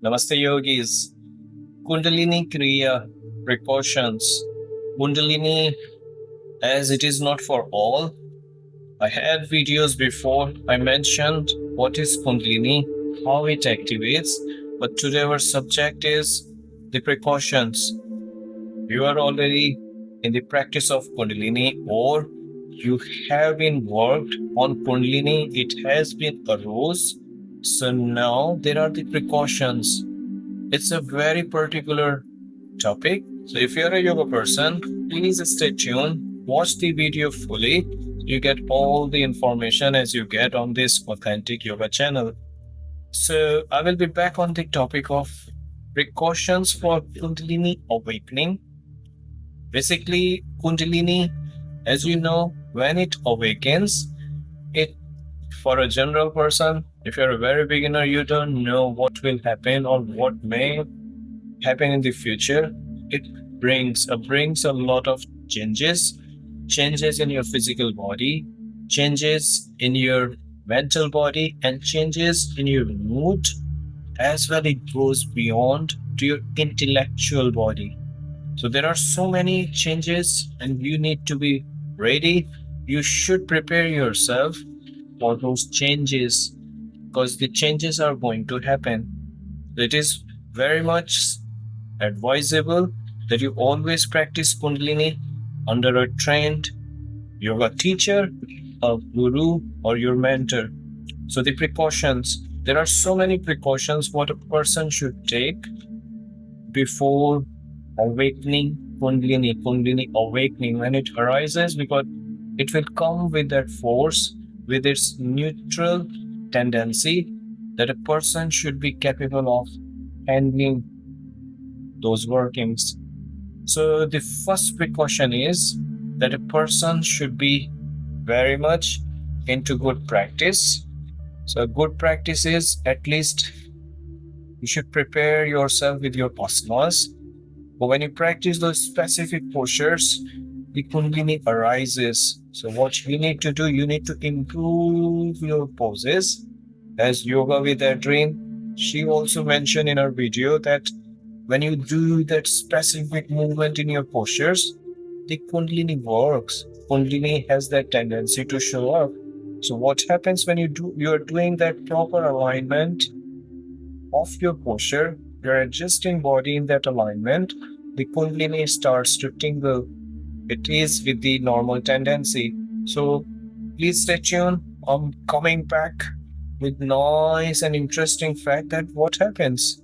Namaste Yogis. Kundalini Kriya precautions. Kundalini, as it is not for all. I had videos before. I mentioned what is Kundalini, how it activates, but today our subject is the precautions. You are already in the practice of Kundalini, or you have been worked on Kundalini, it has been arose. So now there are the precautions. It's a very particular topic. So if you're a yoga person, please stay tuned, watch the video fully. You get all the information as you get on this authentic yoga channel. So I will be back on the topic of precautions for Kundalini awakening. Basically, Kundalini, as you know, when it awakens, it for a general person, if you're a very beginner, you don't know what will happen or what may happen in the future. It brings a lot of changes in your physical body, changes in your mental body, and changes in your mood. As well, it goes beyond to your intellectual body. So there are so many changes, and you need to be ready. You should prepare yourself for those changes because the changes are going to happen. It is very much advisable that you always practice Kundalini under a trained yoga teacher, a guru, or your mentor. So the precautions, there are so many precautions what a person should take before awakening Kundalini awakening when it arises, because it will come with that force, with its neutral tendency that a person should be capable of handling those workings. So the first precaution is that a person should be very much into good practice. So good practice is at least you should prepare yourself with your asanas. But when you practice those specific postures, the Kundalini arises. So what you need to do, you need to improve your poses. As Yoga with Adrian, she also mentioned in her video that when you do that specific movement in your postures, the Kundalini works. Kundalini has that tendency to show up. So what happens when you're doing that proper alignment of your posture, you're adjusting body in that alignment, the Kundalini starts to tingle. It is with the normal tendency. So please stay tuned. I'm coming back with nice and interesting fact that what happens.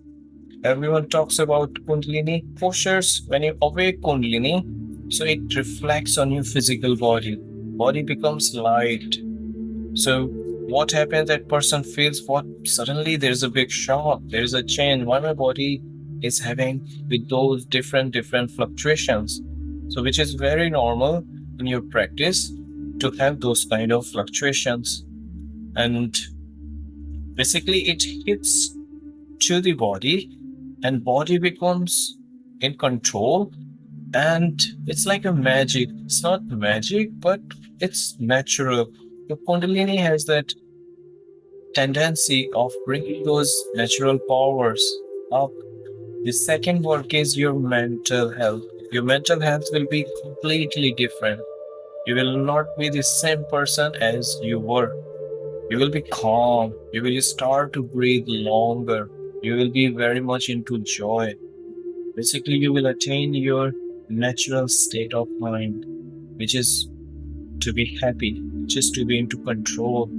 Everyone talks about Kundalini postures. When you awake Kundalini, so it reflects on your physical body. Body becomes light. So what happens? That person feels what suddenly there's a big shock. There's a change. Why my body is having with those different fluctuations. So which is very normal in your practice to have those kind of fluctuations. And basically it hits to the body and body becomes in control, and it's like a magic. It's not magic, but it's natural. The Kundalini has that tendency of bringing those natural powers up. The second work is your mental health. Your mental health will be completely different. You will not be the same person as you were. You will be calm. You will start to breathe longer. You will be very much into joy. Basically, you will attain your natural state of mind, which is to be happy, just to be into control.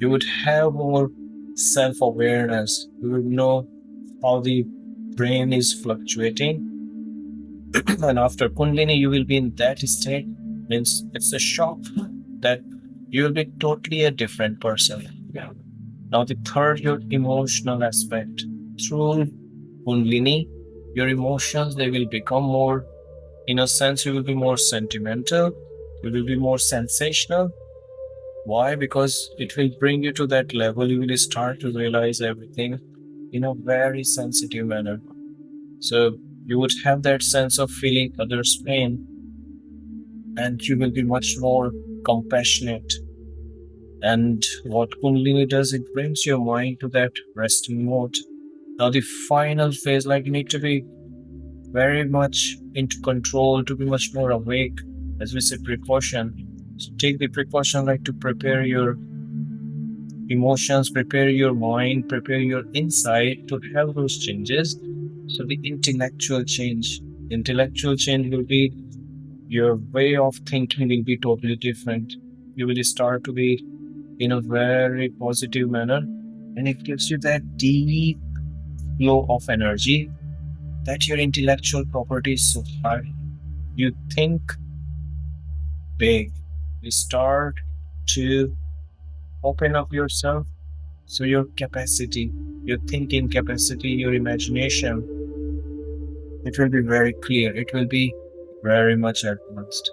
You would have more self-awareness. You would know how the brain is fluctuating. And after Kundalini, you will be in that state. Means it's a shock that you will be totally a different person. Yeah. Now the third, your emotional aspect. Through Kundalini, your emotions, they will become more, in a sense, you will be more sentimental. You will be more sensational. Why? Because it will bring you to that level. You will start to realize everything in a very sensitive manner. So you would have that sense of feeling others' pain, and you will be much more compassionate. And what Kundalini does, it brings your mind to that resting mode. Now the final phase, like you need to be very much into control, to be much more awake. As we say, precaution. So take the precaution like to prepare your emotions, prepare your mind, prepare your insight to have those changes. So the intellectual change will be your way of thinking will be totally different. You will start to be in a very positive manner, and it gives you that deep flow of energy that your intellectual property is so high. You think big. You start to open up yourself. So your capacity, your thinking capacity, your imagination, it will be very clear. It will be very much advanced.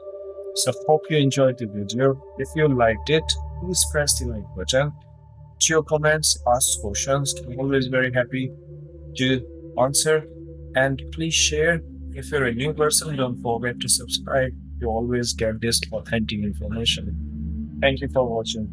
So hope you enjoyed the video. If you liked it, please press the like button. To your comments, ask questions. I'm always very happy to answer. And please share. If you're a new person, don't forget to subscribe. You always get this authentic information. Thank you for watching.